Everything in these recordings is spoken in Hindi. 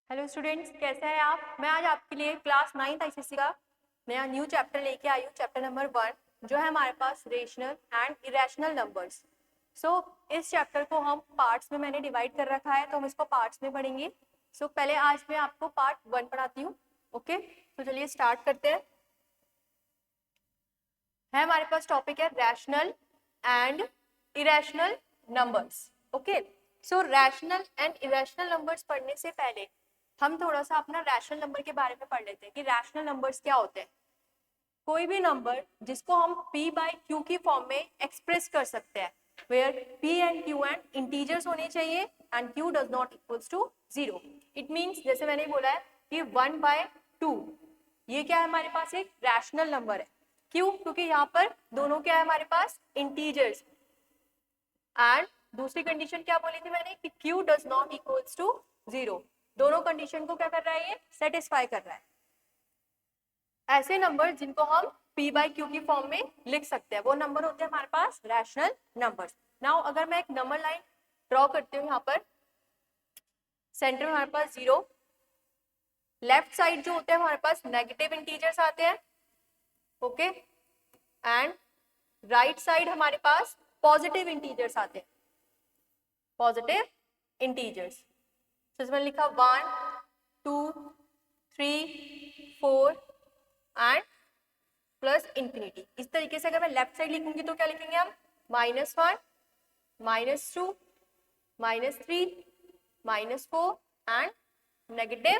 हेलो स्टूडेंट्स, कैसे हैं आप। मैं आज आपके लिए क्लास 9th आईसीएसई का नया न्यू चैप्टर लेके आई हूँ, चैप्टर नंबर 1, जो है हमारे पास रेशनल एंड इरेशनल नंबर्स। इस चैप्टर को हम पार्ट्स में मैंने डिवाइड कर रखा है, तो हम इसको पार्ट्स में पढ़ेंगे। पहले आज मैं आपको पार्ट 1 पढ़ाती हूँ। ओके, तो चलिए स्टार्ट करते हैं। हमारे पास टॉपिक है rational and irrational numbers. Okay, rational and irrational numbers पढ़ने से पहले हम थोड़ा सा अपना रैशनल नंबर के बारे में पढ़ लेते हैं कि रैशनल नंबर्स क्या होते हैं। कोई भी नंबर जिसको हम p बाई क्यू की फॉर्म में एक्सप्रेस कर सकते हैं, where p and q and integers होने चाहिए and q does not equals to 0। It means जैसे मैंने बोला है कि 1/2 ये क्या है, हमारे पास एक रैशनल नंबर है। क्यों? क्योंकि यहाँ पर दोनों क्या है हमारे पास इंटीजर्स। एंड दूसरी कंडीशन क्या बोली थी मैंने कि q does not equals to 0। दोनों कंडीशन को क्या कर रहा है, ये सेटिस्फाई कर रहा है। ऐसे नंबर जिनको हम p बाई क्यू की फॉर्म में लिख सकते हैं, वो नंबर होते हैं हमारे पास रैशनल नंबर्स। नाउ अगर मैं एक नंबर लाइन ड्रॉ करती हूँ, यहाँ पर सेंटर में हमारे पास 0, लेफ्ट साइड जो होते हैं हमारे पास नेगेटिव इंटीजर्स आते हैं। ओके, एंड राइट साइड हमारे पास पॉजिटिव इंटीजर्स आते हैं, पॉजिटिव इंटीजर्स। तो इसमें लिखा 1 2 3 4 एंड प्लस इंफिनिटी। इस तरीके से अगर मैं लेफ्ट साइड लिखूंगी तो क्या लिखेंगे हम, -1 -2 -3 -4 एंड नेगेटिव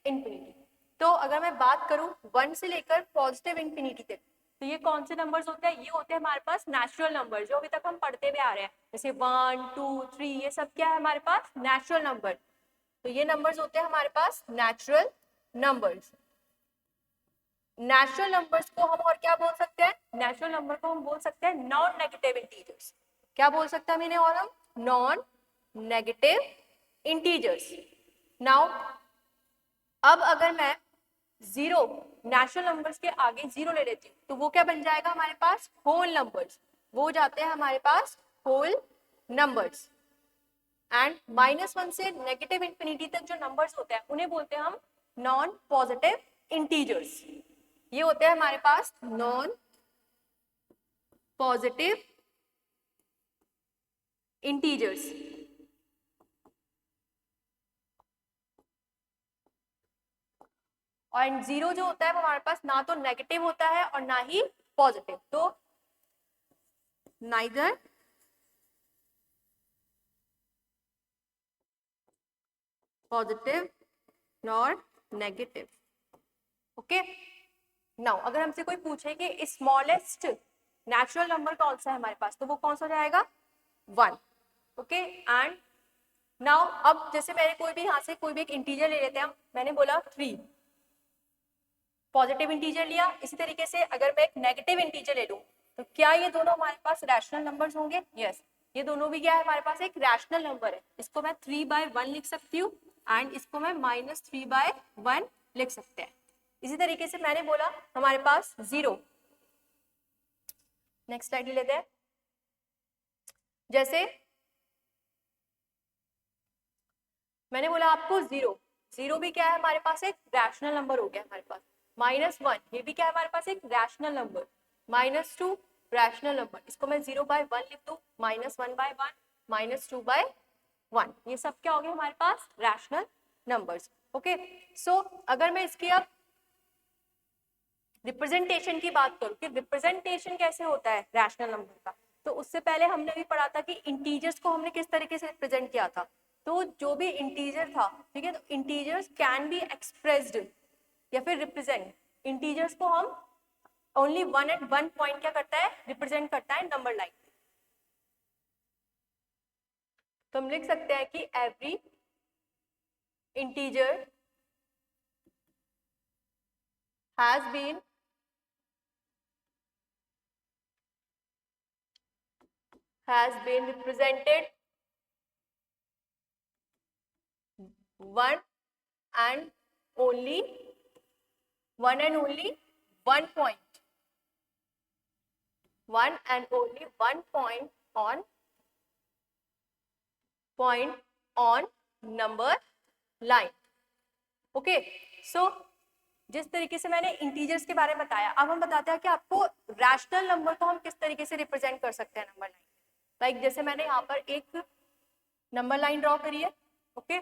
इंफिनिटी। तो अगर मैं बात करूं 1 से लेकर पॉजिटिव इंफिनिटी तक, तो ये कौन से नंबर्स होते हैं, ये होते हैं हमारे पास नेचुरल नंबर, जो अभी तक हम पढ़ते हुए आ रहे हैं। जैसे 1 2 3 ये सब क्या है हमारे पास नेचुरल नंबर। तो ये नंबर्स होते हैं हमारे पास नेचुरल नंबर्स। नेचुरल नंबर्स को हम और क्या बोल सकते हैं, नेचुरल नंबर को हम बोल सकते हैं नॉन नेगेटिव इंटीजर्स। क्या बोल सकते हैं मैंने, और हम नॉन नेगेटिव इंटीजर्स। नाउ अब अगर मैं 0 नेचुरल नंबर्स के आगे 0 ले लेती हूँ, तो वो क्या बन जाएगा हमारे पास, होल नंबर्स। वो जाते हैं हमारे पास होल नंबर्स। एंड -1 से नेगेटिव इंफिनिटी तक जो नंबर्स होते हैं उन्हें बोलते हैं हम नॉन पॉजिटिव इंटीजर्स। ये होते हैं हमारे पास नॉन पॉजिटिव इंटीजर्स। और 0 जो होता है वो हमारे पास ना तो नेगेटिव होता है और ना ही पॉजिटिव, तो neither positive nor negative. Okay, now अगर हमसे कोई पूछे कि स्मॉलेस्ट नेचुरल नंबर कौन सा है हमारे पास, तो वो कौन सा जाएगा, 1। ओके, एंड नाउ अब जैसे मैंने कोई भी यहाँ से कोई भी एक इंटीजर ले लेते हैं, मैंने बोला 3, पॉजिटिव इंटीजर लिया। इसी तरीके से अगर मैं एक नेगेटिव इंटीजर ले लूं, तो क्या ये दोनों हमारे पास रैशनल नंबर्स होंगे, यस। ये दोनों भी क्या है हमारे पास एक रैशनल नंबर है। इसको मैं 3/1 लिख सकती हूँ एंड इसको मैं -3/1 लिख सकते हैं। इसी तरीके से मैंने बोला हमारे पास 0, नेक्स्ट स्लाइड ले लेते हैं। जैसे मैंने बोला आपको 0 भी क्या है हमारे पास एक रैशनल नंबर हो गया हमारे पास। -1 ये भी क्या है हमारे पास एक रैशनल नंबर। -2 रैशनल नंबर, इसको मैं 0/1 लिख दूं, -1/1 -2/1, ये सब क्या हो गया हमारे पास रैशनल नंबर्स। ओके, अगर मैं इसकी अब रिप्रेजेंटेशन की बात करूं कि रिप्रेजेंटेशन कैसे होता है रैशनल नंबर का, तो उससे पहले हमने भी पढ़ा था कि इंटीजर्स को हमने किस तरीके से रिप्रेजेंट किया था। तो जो भी इंटीजर था, ठीक है, तो इंटीजर्स कैन बी एक्सप्रेस्ड या फिर रिप्रेजेंट। इंटीजर्स को हम ओनली 1 एट 1 पॉइंट क्या करता है, रिप्रेजेंट करता है नंबर लाइन। तो हम लिख सकते हैं कि every integer has been represented one and only one point, one and only 1 point on number line. Okay, so जिस तरीके से मैंने इंटीजर्स के बारे में बताया, अब हम बताते हैं कि आपको रैशनल नंबर को हम किस तरीके से रिप्रेजेंट कर सकते हैं नंबर लाइन। लाइक जैसे मैंने यहाँ पर एक नंबर लाइन ड्रॉ करी है, ओके,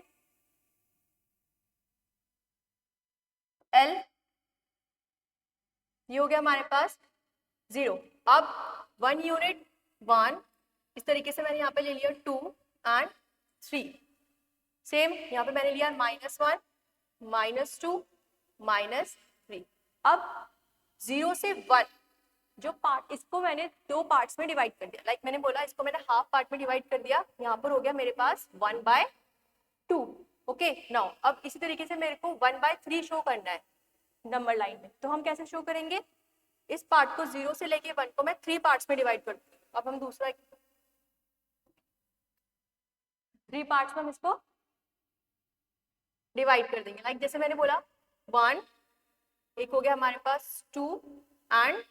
एल, ये हो गया हमारे पास 0। अब 1 यूनिट 1, इस तरीके से मैंने यहाँ पे ले लिया 2 एंड 3। सेम यहाँ पे मैंने लिया -1, -2, -3। अब 0 से 1 जो पार्ट, इसको मैंने दो पार्ट्स में डिवाइड कर दिया। लाइक मैंने बोला इसको मैंने हाफ पार्ट में डिवाइड कर दिया, यहाँ पर हो गया मेरे पास 1/2। ओके, नाउ अब इसी तरीके से मेरे को 1/3 शो करना है नंबर लाइन में, तो हम कैसे शो करेंगे? इस पार्ट को 0 से लेके 1 को मैं 3 पार्ट्स में डिवाइड कर दूंगी। अब हम दूसरा 3 पार्ट्स में हम इसको डिवाइड कर देंगे। लाइक जैसे मैंने बोला 1, एक हो गया हमारे पास 2 एंड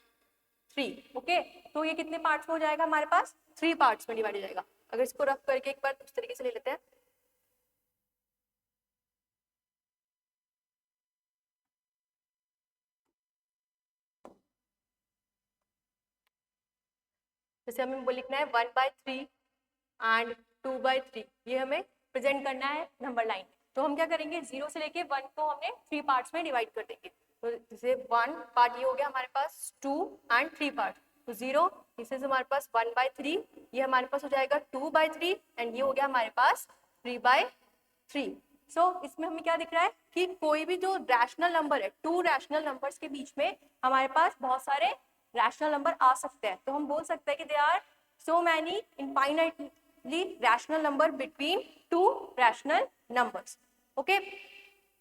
3। ओके, तो ये कितने पार्ट्स में हो जाएगा हमारे पास? 3 पार्ट्स में डिवाइड हो जाएगा। अगर इसको रफ करके एक बार उस तरीके से ले लेते हैं, जैसे हमें वो लिखना है 1/3 एंड 2/3, ये हमें प्रेजेंट करना है नंबर लाइन में। तो हम क्या करेंगे, 0 से लेके 1 को हमने 3 पार्ट्स में डिवाइड कर देंगे। तो जैसे 1 पार्ट ये हो गया हमारे पास, 2 एंड 3 पार्ट, तो 0 इसे हमारे पास 1/3, ये हमारे पास हो जाएगा 2/3 एंड ये हो गया हमारे पास 3/3। सो इसमें हमें क्या दिख रहा है कि कोई भी जो रैशनल नंबर है, 2 रैशनल नंबर्स के बीच में हमारे पास बहुत सारे रैशनल नंबर आ सकते हैं। तो हम बोल सकते हैं कि they are so many infinitely rational number between two rational numbers. Okay,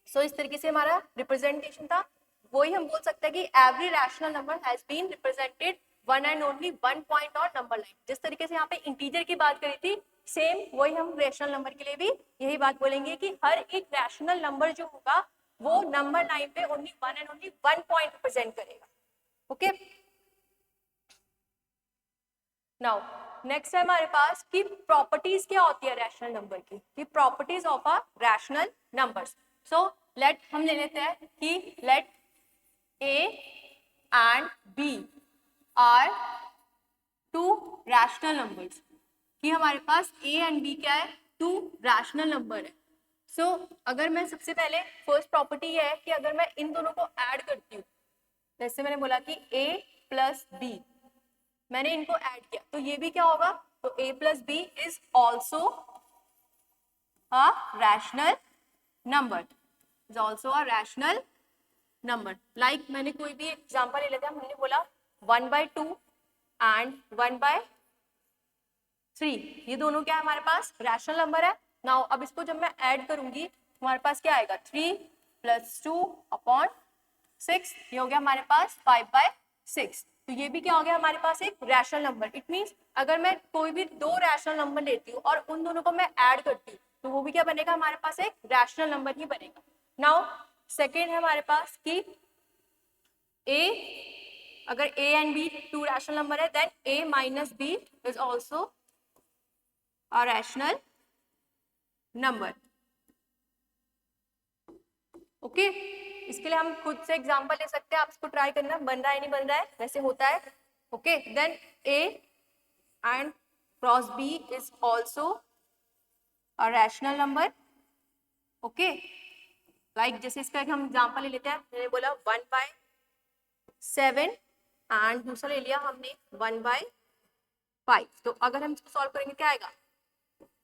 so इस तरीके से हमारा रिप्रेजेंटेशन था। वही हम बोल सकते हैं कि every rational number has been represented one and only one point on number line। जिस तरीके से यहाँ पे इंटीजर की बात करी थी, सेम वही हम रैशनल नंबर के लिए भी यही बात बोलेंगे कि हर एक रैशनल नंबर जो होगा वो नंबर लाइन पे only one and only one point represent करेगा। ओके, नाउ नेक्स्ट है हमारे पास कि प्रॉपर्टीज क्या होती है रैशनल नंबर की, कि properties of a rational numbers. So let हम ले लेते हैं कि let a and b are two rational numbers, कि हमारे पास ए एंड बी क्या है, टू रैशनल नंबर है। सो अगर मैं सबसे पहले फर्स्ट प्रॉपर्टी है कि अगर मैं इन दोनों को ऐड करती हूँ, जैसे मैंने बोला कि a प्लस बी, मैंने इनको ऐड किया तो ये भी क्या होगा, तो a plus b is also a rational number, is also a rational number. Like मैंने कोई भी एग्जांपल ले लेते हैं, हमने बोला 1/2 एंड 1/3, ये दोनों क्या है हमारे पास रैशनल नंबर है। नाउ अब इसको जब मैं ऐड करूंगी हमारे पास क्या आएगा, 3 + 2/6, ये हो गया हमारे पास 5/6। तो ये भी क्या हो गया हमारे पास एक रैशनल नंबर। इट मींस अगर मैं कोई भी दो रैशनल नंबर लेती हूँ और उन दोनों को मैं ऐड करती हूँ तो वो भी क्या बनेगा हमारे पास, एक रैशनल नंबर ही बनेगा। नाउ सेकेंड है हमारे पास कि a, अगर a and b two rational number है then a minus b is also a rational number. Okay, इसके लिए हम खुद से एग्जांपल ले सकते हैं, आप इसको ट्राई करना, बन रहा है नहीं बन रहा है, वैसे होता है। Okay, then a and cross b is also a rational number. Okay, like जैसे इसका एक हम एग्जांपल ले लेते हैं, मैंने बोला 1/7 एंड दूसरा ले लिया हमने 1/5, तो अगर हम इसको सॉल्व करेंगे क्या आएगा,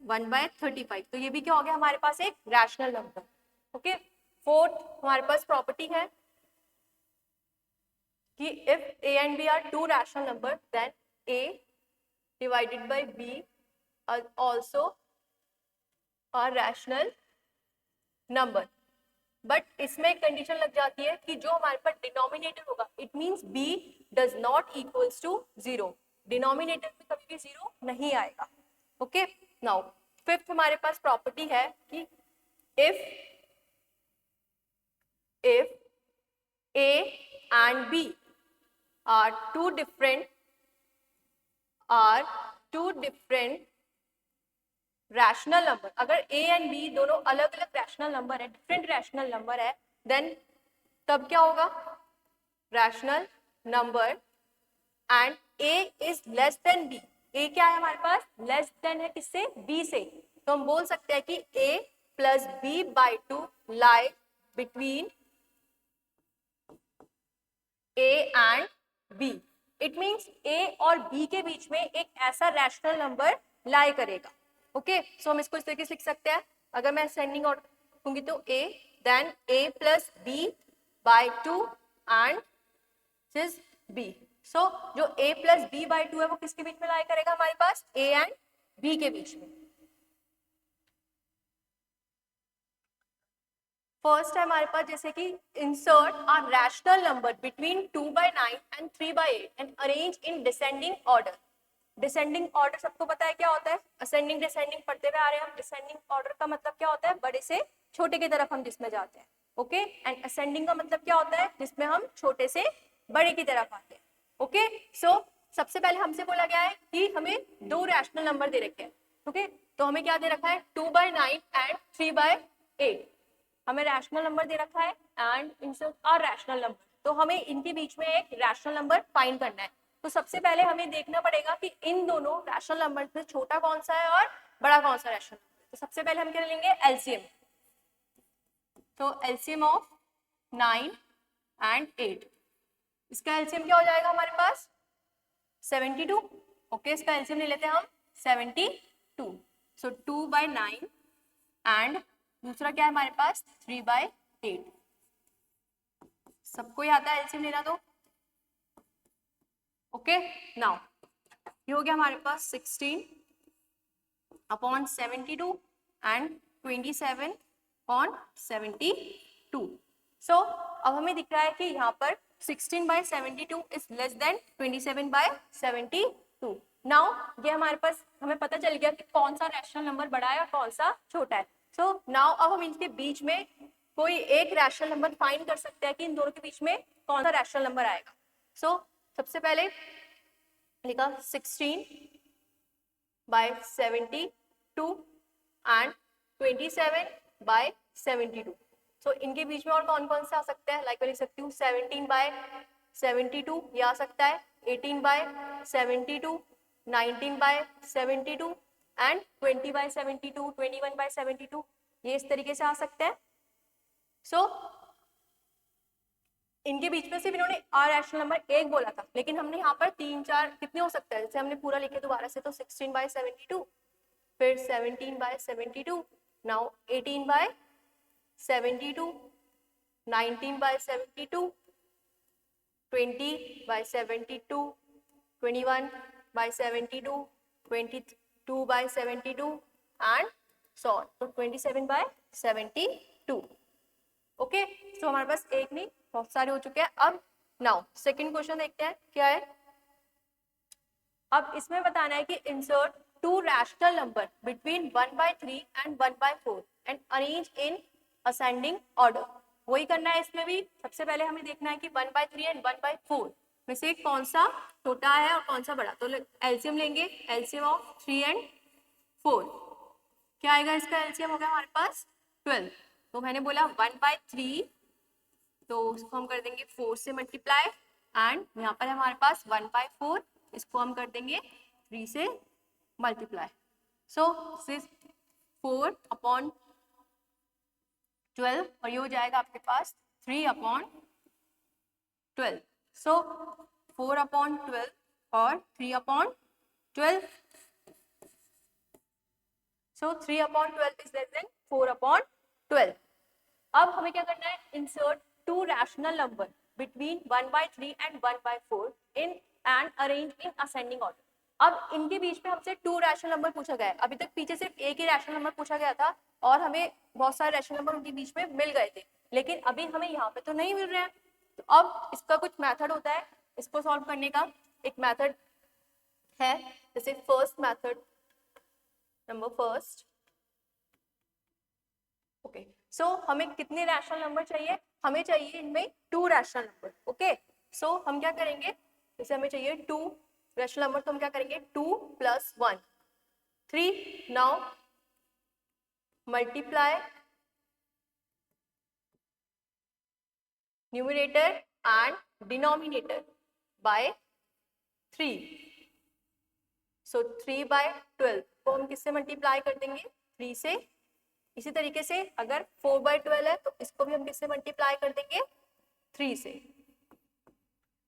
1/35, तो ये भी क्या हो गया हमारे पास एक रैशनल नंबर। ओके, फोर्थ हमारे पास प्रॉपर्टी है कि if a and b are two rational numbers then a divided by b are also a rational number। But इसमें एक कंडीशन लग जाती है कि जो हमारे पास डिनोमिनेटर होगा, it means b does not equals to 0, denominator में कभी भी 0 नहीं आएगा। ओके, नाउ फिफ्थ हमारे पास प्रॉपर्टी है कि if a and b are two different rational number, अगर ए एंड बी दोनों अलग अलग रैशनल नंबर है, डिफरेंट रैशनल नंबर है, देन तब क्या होगा, rational number and A is less than B. A क्या है हमारे पास, लेस देन है किससे, बी से। तो हम बोल सकते हैं कि A plus B by 2 lie between A and B. It means A और बी के बीच में एक ऐसा रैशनल नंबर लाई करेगा। ओके, सो हम इसको इस तरीके से लिख सकते हैं, अगर मैं असेंडिंग ऑर्डर दूंगी तो A, then A plus B by 2 and this B. So जो a प्लस बी बाई 2 है वो किसके बीच में लाई करेगा, हमारे पास a एंड b के बीच में। फर्स्ट है हमारे पास जैसे कि insert a rational number between 2/9 and 3/8 and arrange in descending order. Descending order सबको पता है क्या होता है, असेंडिंग डिसेंडिंग पढ़ते हुए आ रहे हैं हम। डिसेंडिंग ऑर्डर का मतलब क्या होता है, बड़े से छोटे की तरफ हम जिसमें जाते हैं। ओके, एंड असेंडिंग का मतलब क्या होता है, जिसमें हम छोटे से बड़े की तरफ आते हैं। ओके, सो सबसे पहले हमसे बोला गया है कि हमें दो रैशनल नंबर दे रखे हैं। ओके, तो हमें क्या दे रखा है, 2/9 एंड 3/8 हमें रैशनल नंबर दे रखा है and insert a rational number. तो हमें इनके बीच में एक रैशनल नंबर फाइंड करना है। तो सबसे पहले हमें देखना पड़ेगा कि इन दोनों रैशनल नंबर में छोटा कौन सा है और बड़ा कौन सा रैशनल नंबर। तो सबसे पहले हम क्या लेंगे, एलसीएम। तो एलसीएम ऑफ 9 एंड 8, इसका एलसीएम क्या हो जाएगा हमारे पास, 72। ओके, इसका एलसीएम ले लेते हैं हम 72। सो 2/9 एंड दूसरा क्या है हमारे पास, 3/8। सबको ही आता है एलसीएम लेना तो। ओके, नाउ ये हो गया हमारे पास 16/72 एंड 27/72। सो अब हमें दिख रहा है कि यहाँ पर 16/72 इज लेस देन 27/72। नाउ ये हमारे पास हमें पता चल गया कि कौन सा रैशनल नंबर बड़ा है और कौन सा छोटा है। सो नाउ अब हम इनके बीच में कोई एक रैशनल नंबर फाइंड कर सकते हैं कि इन दोनों के बीच में कौन सा रैशनल नंबर आएगा। सो सबसे पहले लिखा 16/72 एंड 27/72। सो इनके बीच में और कौन कौन से आ सकते हैं, लाइक मैं लिख सकती हूँ 17/72 ये आ सकता है, 18/72, 19/72 एंड 20/72, 21/72, ये इस तरीके से आ सकते हैं। सो इनके बीच में सिर्फ इन्होंने रैशनल नंबर एक बोला था, लेकिन हमने यहाँ पर 3-4 कितने हो सकते हैं, जैसे हमने पूरा लिखे दोबारा से, तो 16/72, फिर 17/72, नाउ 18/72, 19/72, 20/72, 21/72, 22/72 एंड सो ऑन, तो 27/72। ओके, तो हमारे पास एक नहीं बहुत सारे हो चुके हैं। अब नाउ सेकंड क्वेश्चन देखते हैं क्या है। अब इसमें बताना है कि insert to rational number between 1/3 and 1/4 and arrange in ascending order. वही करना है इसमें भी। सबसे पहले हमें देखना है कि 1/3 एंड 1/4 में से कौन सा छोटा है और कौन सा बड़ा। तो एलसीएम लेंगे, एलसीएम ऑफ 3 एंड 4 क्या आएगा, इसका एलसीएम हो गया हमारे पास 12। तो मैंने बोला 1/3, तो उसको हम कर देंगे 4 से मल्टीप्लाई, एंड यहाँ पर हमारे पास 1/4, इसको हम कर देंगे 3 से मल्टीप्लाई। सो 4/12 और ये हो जाएगा आपके पास 3/12। सो 4/12 और 3/12, सो 3/12 इज लेस देन 4/12। अब हमें क्या करना है, insert to rational number between 1/3 and 1/4 in and arrange in ascending order. अब इनके बीच में हमसे टू रैशनल नंबर पूछा गया है। अभी तक पीछे सिर्फ एक ही रैशनल नंबर पूछा गया था और हमें बहुत सारे रैशनल नंबर उनके बीच में मिल गए थे, लेकिन अभी हमें यहाँ पे तो नहीं मिल रहे हैं। तो अब इसका कुछ मेथड होता है इसको सॉल्व करने का। एक मेथड है, जैसे first method, number first. Okay, so हमें कितने रैशनल नंबर चाहिए, हमें चाहिए इनमें 2 रैशनल नंबर। ओके, सो हम क्या करेंगे, जैसे हमें चाहिए 2 रैशनल नंबर, तो हम क्या करेंगे 2 + 1 3। Now multiply numerator and denominator by 3. सो 3/12 को हम किससे मल्टीप्लाई कर देंगे? 3 से. इसी तरीके से अगर 4/12 है तो इसको भी हम किससे मल्टीप्लाई कर देंगे? 3 से.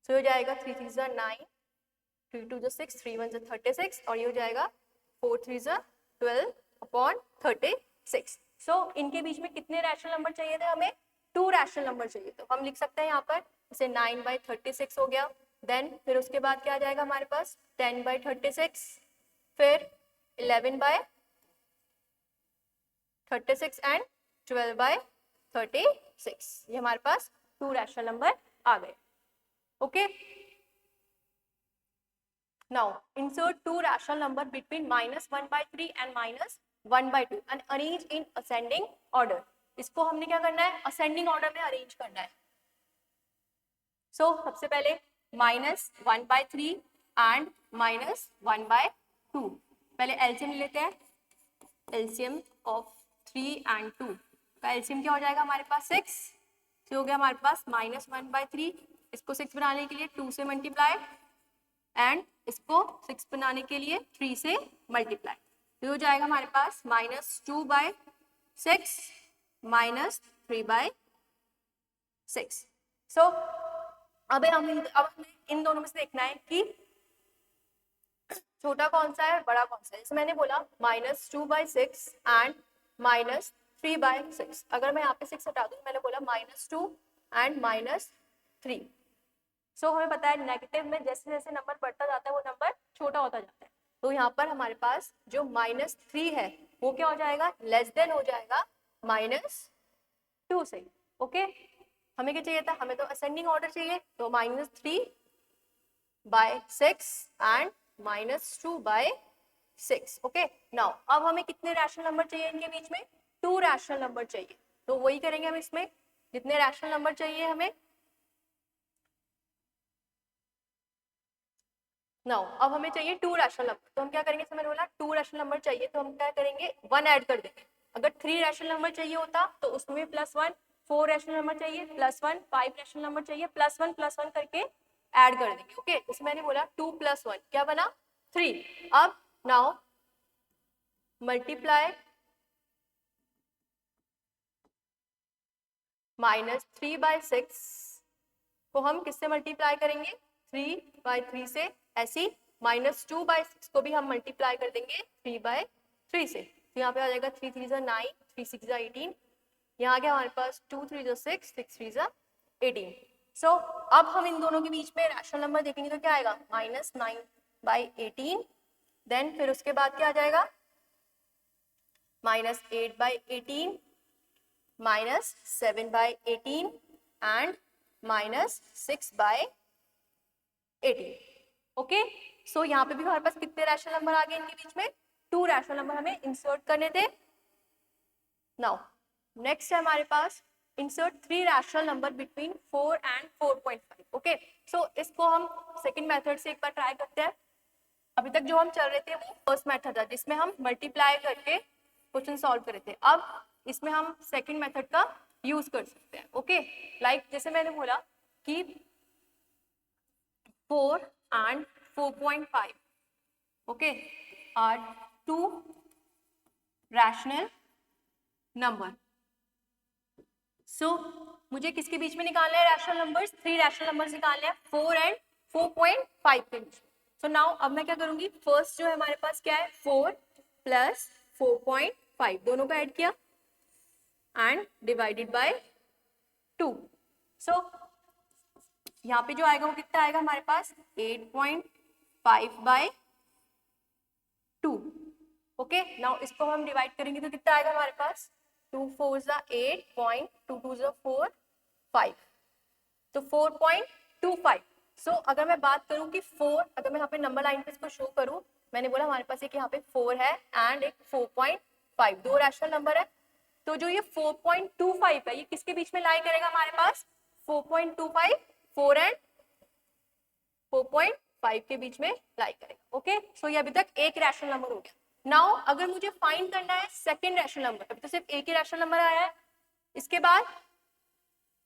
सो हो जाएगा 3 3 जा 9, 3 2 जा 6, 3 1 जा 36 और ये हो जाएगा 4 3 जा 12/36. सो इनके बीच में कितने रैशनल नंबर चाहिए थे हमें? 2 रैशनल नंबर चाहिए. तो हम लिख सकते हैं यहाँ पर जैसे 9/36 हो गया. देन फिर उसके बाद क्या आ जाएगा हमारे पास? 10/36, फिर 11/36 एंड 12/36. ये हमारे पास 2 रैशनल नंबर आ गए. Okay. Now insert 2 rational number between -1/3 and -1/2 and arrange in ascending order. इसको हमने क्या करना है? असेंडिंग ऑर्डर में अरेंज करना है. सो सबसे पहले -1/3 एंड -1/2. पहले एलसीएम लेते हैं. एलसीएम ऑफ 3 and 2 का एलसीएम क्या हो जाएगा हमारे पास? 6. तो हो गया हमारे पास -1/3. इसको 6 बनाने के लिए 2 से मल्टीप्लाई एंड इसको 6 बनाने के लिए 3 से मल्टीप्लाई. तो हो जाएगा हमारे पास -2/6 -3/6. सो अब हमें इन दोनों में से देखना है कि छोटा कौन सा है और बड़ा कौन सा है. जैसे मैंने बोला -2/6 एंड -3/6. अगर मैं यहाँ पे 6 हटा दूँ, मैंने बोला -2 एंड -3. सो हमें पता है नेगेटिव में जैसे जैसे नंबर बढ़ता जाता है वो नंबर छोटा होता जाता है. तो यहाँ पर हमारे पास जो -3 है वो क्या हो जाएगा? लेस देन हो जाएगा -2 से. ओके. हमें क्या चाहिए था? हमें तो असेंडिंग ऑर्डर चाहिए. तो -3/6 एंड -2/6. ओके. नाउ अब हमें कितने रैशनल नंबर चाहिए इनके बीच में? 2 रैशनल नंबर चाहिए. तो वही करेंगे हम इसमें. जितने रैशनल नंबर चाहिए हमें. नाउ अब हमें चाहिए 2 रैशनल नंबर. तो हम क्या करेंगे? मैंने बोला 2 रैशनल नंबर चाहिए तो हम क्या करेंगे? 1 ऐड कर देंगे. अगर 3 रैशनल नंबर चाहिए होता तो उसमें +1. 4 रैशनल नंबर चाहिए +1. 5 रैशनल नंबर चाहिए +1 करके ऐड कर देंगे. ओके. इसमें मैंने बोला 2 + 1 क्या बना? 3. अब नाउ मल्टीप्लाई -3/6 को हम किससे मल्टीप्लाई करेंगे? 3/3 से. ऐसी -2/6 को भी हम मल्टीप्लाई कर देंगे 3/3 से. तो यहाँ पे आ जाएगा 3 3 जा 9, 3 6 जा 18. यहाँ आ गया हमारे पास 2 3 जा 6, 6 3 जा 18. सो अब हम इन दोनों के बीच में रैशनल नंबर देखेंगे तो क्या आएगा? -9/18. देन फिर उसके बाद क्या आ जाएगा? -8/18, -7/18 एंड -6/18. ओके. सो यहाँ पे भी हमारे पास कितने रैशनल नंबर आ गए इनके बीच में? 2 रैशनल नंबर हमें इंसर्ट करने थे. नाउ नेक्स्ट है हमारे पास insert 3 rational number between 4 and 4.5. Okay. So इसको हम सेकंड मेथड से एक बार ट्राई करते हैं. अभी तक जो हम चल रहे थे वो फर्स्ट मेथड था जिसमें हम मल्टीप्लाई करके क्वेश्चन सॉल्व कर रहे थे. अब इसमें हम सेकंड मेथड का यूज कर सकते हैं. ओके. लाइक जैसे मैंने बोला कि 4 and 4.5 okay are 2 rational number. So मुझे किसके बीच में निकालना है रैशनल नंबर्स? 3 रैशनल नंबर्स निकालने हैं 4 and 4.5 के बीच. सो नाउ अब मैं क्या करूंगी? फर्स्ट जो है हमारे पास क्या है? 4 + 4.5 दोनों को ऐड किया एंड डिवाइडेड बाय 2. सो यहाँ पे जो आएगा वो कितना आएगा हमारे पास? 8.5/2. ओके. नाउ इसको हम डिवाइड करेंगे तो कितना आएगा हमारे पास? 2 4 जा 8, 2 2 जा 4, 5. तो 4.25. सो अगर मैं बात करूं कि 4, अगर मैं यहाँ पे नंबर लाइन पे इसको शो करूं, मैंने बोला हमारे पास एक यहाँ पे 4 है एंड एक 4.5, 2 रैशनल नंबर है. तो जो ये 4.25 है ये किसके बीच में लाई करेगा हमारे पास? 4.25 4 एंड 4.5 के बीच में लाई करेगा. ओके. सो ये अभी तक एक रैशनल नंबर हो गया. नाउ अगर मुझे फाइंड करना है सेकंड रैशनल नंबर, अभी तो सिर्फ एक ही रैशनल नंबर आया है, इसके बाद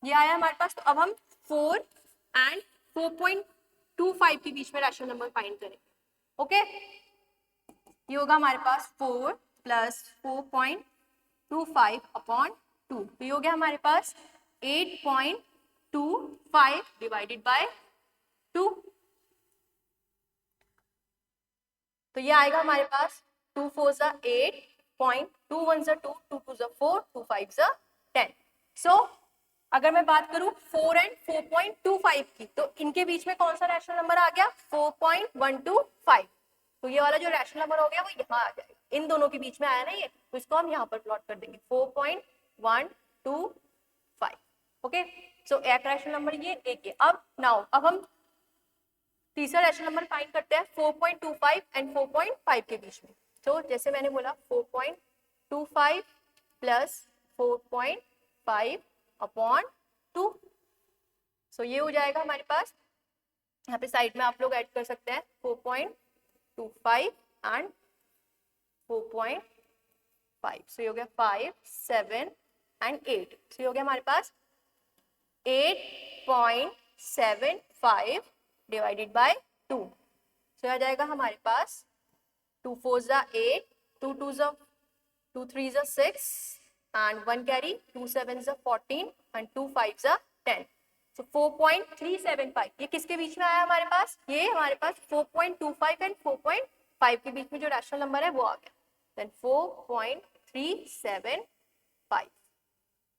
ये आया हमारे पास, तो अब हम 4 एंड 4.25 के बीच में रैशनल नंबर फाइंड करेंगे। ओके, ये होगा हमारे पास 4 प्लस 4.25 अपॉन 2, तो ये हो गया हमारे पास 8.25 डिवाइडेड बाय 2, तो ये आएगा हमारे पास 2 4 ज़ा 8 पॉइंट, 2 1 ज़ा 2, 2 2 ज़ा 4, 2 5 ज़ा 10। सो अगर मैं बात करूं 4 एंड 4.25 की, तो इनके बीच में कौन सा रैशनल नंबर आ गया, 4.125, तो ये वाला जो रैशनल नंबर हो गया वो यहाँ आ जाएगा, इन दोनों के बीच में आया ना ये, तो इसको हम यहाँ पर प्लॉट कर देंगे 4.125। ओके, सो एक रैशनल नंबर ये, एक ये। अब नाउ अब हम तीसरा रैशनल नंबर फाइंड करते हैं 4.25 एंड 4.5 के बीच में। तो जैसे मैंने बोला 4.25 प्लस 4.5 अपॉन 2, सो ये हो जाएगा हमारे पास, यहाँ पे साइड में आप लोग ऐड कर सकते हैं 4.25 एंड 4.5, सो ये हो गया 5 7 एंड 8, सो ये हो गया हमारे पास 8.75 डिवाइडेड बाय 2, सो आ जाएगा हमारे पास 2 4 ज़ा 8, 2 2 ज़ा 2 3 ज़ा 6 and 1 carry, 2 7 ज़ा 14 and 2 5 ज़ा 10, so 4.375, ये किसके बीच में आया हमारे पास, ये हमारे पास 4.25 एंड 4.5 के बीच में जो रैशनल नंबर है वो आ गया, देन 4.375।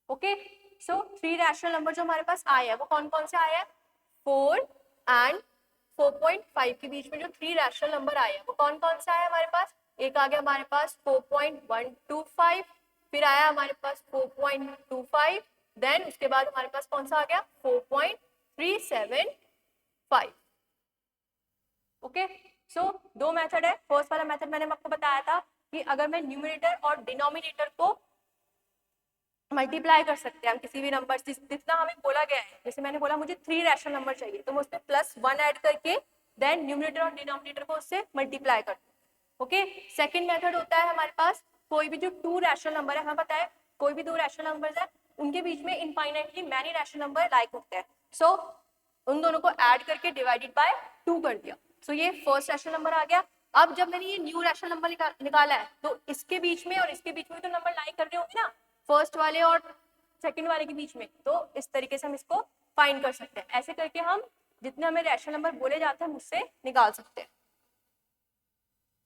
ओके, सो 3 रैशनल नंबर जो हमारे पास आए हैं वो कौन कौन से आए हैं, 4 एंड 4.5 के बीच में जो 3 रैशनल नंबर आए हैं वो कौन कौन से आए हैं हमारे पास, एक आ गया हमारे पास 4.125, फिर आया हमारे पास 4.25, देन उसके बाद हमारे पास कौन सा आ गया 4.375। ओके, सो दो मेथड है। फर्स्ट वाला मेथड मैंने आपको बताया था कि अगर मैं न्यूमरेटर और डिनोमिनेटर को मल्टीप्लाई कर सकते हैं हम किसी भी नंबर से, जितना हमें बोला गया है, जैसे मैंने बोला मुझे 3 रैशनल नंबर चाहिए, तो मैं उसमें +1 ऐड करके देन न्यूमरेटर और डिनोमिनेटर को उससे मल्टीप्लाई करती हूँ। ओके, सेकंड मेथड होता है हमारे पास, कोई भी जो 2 रैशनल नंबर है, हमें पता है कोई भी 2 रैशनल नंबर है उनके बीच में infinitely many rational number like होते हैं, सो उन दोनों को ऐड करके डिवाइडेड बाय 2 कर दिया, सो ये फर्स्ट रैशनल नंबर आ गया। अब जब मैंने ये न्यू रैशनल नंबर निकाला है, तो इसके बीच में और इसके बीच में तो नंबर लाइक कर रहे होंगे ना, फर्स्ट वाले और सेकंड वाले के बीच में, तो इस तरीके से हम इसको फाइंड कर सकते हैं। ऐसे करके हम जितने हमें रैशनल नंबर बोले जाते हैं उससे निकाल सकते हैं।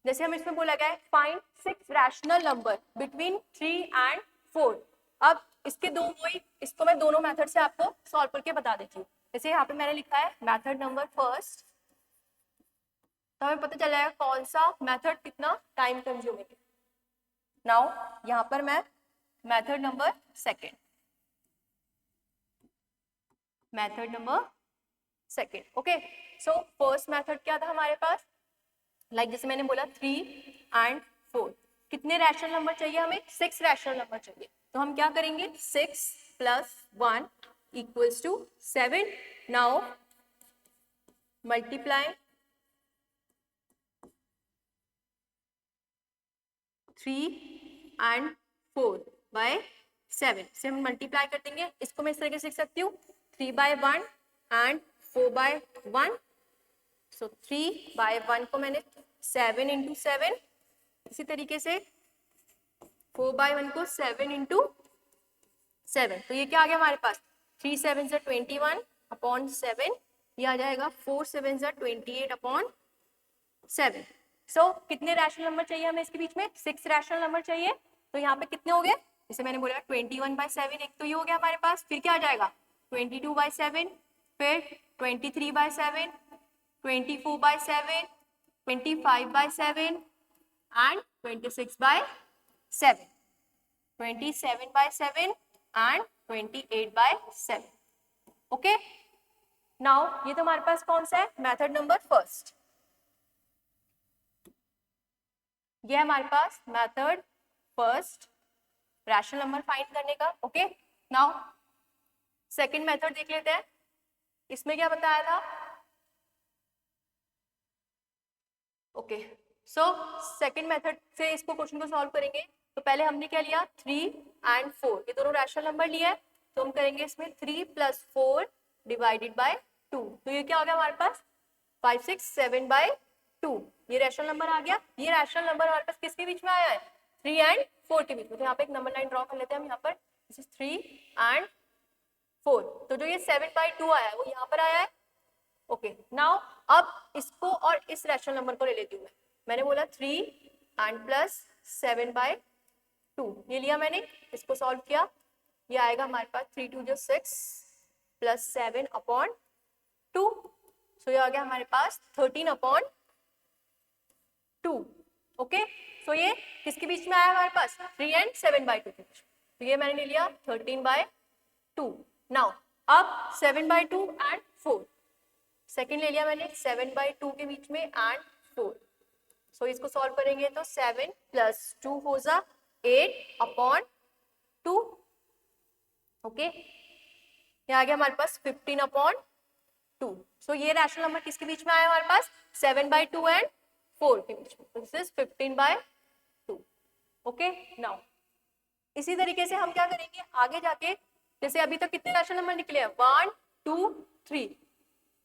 जैसे हम इसमें बोला गया है find 6 rational number between 3 and 4। अब इसके दो वही, इसको मैं दोनों मेथड से आपको सॉल्व करके बता देती हूँ। जैसे यहाँ पे मैंने लिखा है मेथड नंबर फर्स्ट, तो हमें पता चल जाएगा कौन सा मेथड कितना टाइम कंज्यूमिंग है। नाउ यहाँ पर मैं method number second, method number second. Okay, so first method क्या था हमारे पास, जैसे मैंने बोला 3 एंड 4, कितने रैशनल नंबर चाहिए हमें, 6 रैशनल नंबर चाहिए, तो हम क्या करेंगे 6 + 1 = 7। नाउ मल्टीप्लाई 3 एंड 4 by 7 से हम मल्टीप्लाई कर देंगे। इसको मैं इस तरीके से लिख सकती हूँ 3/1 एंड 4/1, सो 3/1 को मैंने 7 × 7, इसी तरीके से 4/1 को 7 × 7, तो ये क्या आ गया हमारे पास 3 7 = 21 अपॉन 7, ये आ जाएगा 4 7 = 28 अपॉन 7। सो कितने रैशनल नंबर चाहिए हमें इसके बीच में, 6 रैशनल नंबर चाहिए, तो यहाँ पे कितने हो गए, जैसे मैंने बोला 21/7, एक तो ये हो गया हमारे पास, फिर क्या आ जाएगा 22/7, फिर 23/7, 24/7, 25/7 and 26/7, 27/7 and 28/7। ओके, नाउ ये तो हमारे पास कौन सा है, मेथड नंबर फर्स्ट, ये हमारे पास method first rational number find करने का। ओके, नाउ सेकंड मेथड देख लेते हैं, इसमें क्या बताया था। ओके, सो सेकेंड मेथड से इसको क्वेश्चन को सॉल्व करेंगे। तो पहले हमने क्या लिया 3 एंड 4, ये दोनों रैशनल नंबर लिया है, तो हम करेंगे इसमें 3 + 4 डिवाइडेड बाय 2, तो ये क्या हो गया हमारे पास 5 6 7 बाय 2, ये रैशनल नंबर आ गया। ये रैशनल नंबर हमारे पास किसके बीच में आया है 3 एंड 4 के बीच में, तो यहाँ पे एक नंबर लाइन ड्रॉ कर लेते हैं हम यहाँ पर, दिस इज 3 एंड 4, तो जो ये 7 बाय 2 आया है वो यहाँ पर आया है। ओके नाउ अब इसको और इस रैशनल नंबर को ले लेती हूँ मैंने बोला 3 एंड प्लस 7 बाय 2, ये लिया मैंने, इसको सॉल्व किया, ये आएगा हमारे पास 3 2 जो 6 प्लस 7 अपॉन 2, सो ये आ गया हमारे पास 13 अपॉन 2। ओके सो ये किसके बीच में आया हमारे पास 3 एंड 7 बाय 2 के बीच, तो ये मैंने ले लिया 13 बाय 2। नाउ अब 7 बाय 2 एंड 4, सेकेंड ले लिया मैंने 7 बाय 2 के बीच में एंड 4, सो इसको सॉल्व करेंगे तो 7 + 2 हो जा 8 अपॉन 2। ओके ये आ गया हमारे पास 15 अपॉन 2, सो ये रैशनल नंबर किसके बीच में आया हमारे पास 7 बाय 2 एंड 4 के बीच में, this is 15 by 2। Okay now इसी तरीके से हम क्या करेंगे आगे जाके, जैसे अभी तक कितने रैशनल नंबर निकले हैं 1 2 3,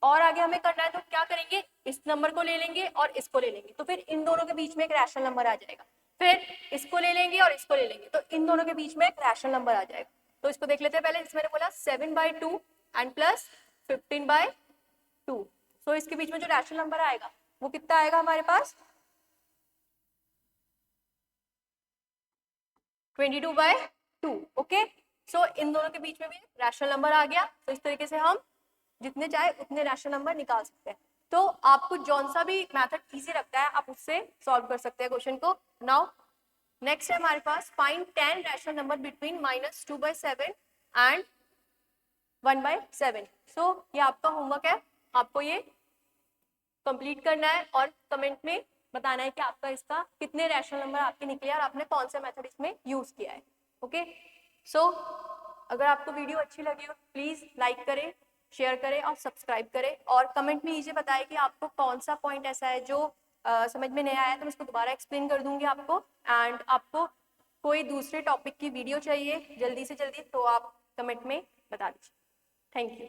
और आगे हमें करना है तो क्या करेंगे इस नंबर को ले लेंगे और इसको ले लेंगे, तो फिर इन दोनों के बीच में एक रैशनल नंबर आ जाएगा, फिर इसको ले लेंगे और इसको ले लेंगे, तो इन दोनों के बीच में एक रैशनल नंबर आ जाएगा। तो इसको देख लेते हैं पहले, जिसमें मैंने बोला 7 बाय 2 एंड प्लस 15 बाय 2, सो इसके बीच में जो रैशनल नंबर आएगा वो कितना आएगा हमारे पास 22 बाय 2। ओके सो इन दोनों के बीच में भी रैशनल नंबर आ गया, तो इस तरीके से हम जितने चाहे उतने रैशनल नंबर निकाल सकते हैं। तो आपको जौन सा भी मेथड इजी लगता है आप उससे सॉल्व कर सकते हैं क्वेश्चन को। नाउ नेक्स्ट है हमारे पास find 10 rational number between -2/7 and 1/7। So ये आपका होमवर्क है, आपको ये कंप्लीट करना है और कमेंट में बताना है कि आपका इसका कितने रैशनल नंबर आपके निकले और आपने कौन सा मेथड इसमें यूज किया है। ओके सो अगर आपको वीडियो अच्छी लगी हो प्लीज लाइक करें, शेयर करें और सब्सक्राइब करें, और कमेंट में ये बताएं कि आपको कौन सा पॉइंट ऐसा है जो समझ में नहीं आया है, तो मैं इसको दोबारा एक्सप्लेन कर दूंगी आपको। एंड आपको कोई दूसरे टॉपिक की वीडियो चाहिए जल्दी से जल्दी तो आप कमेंट में बता दीजिए। Thank you.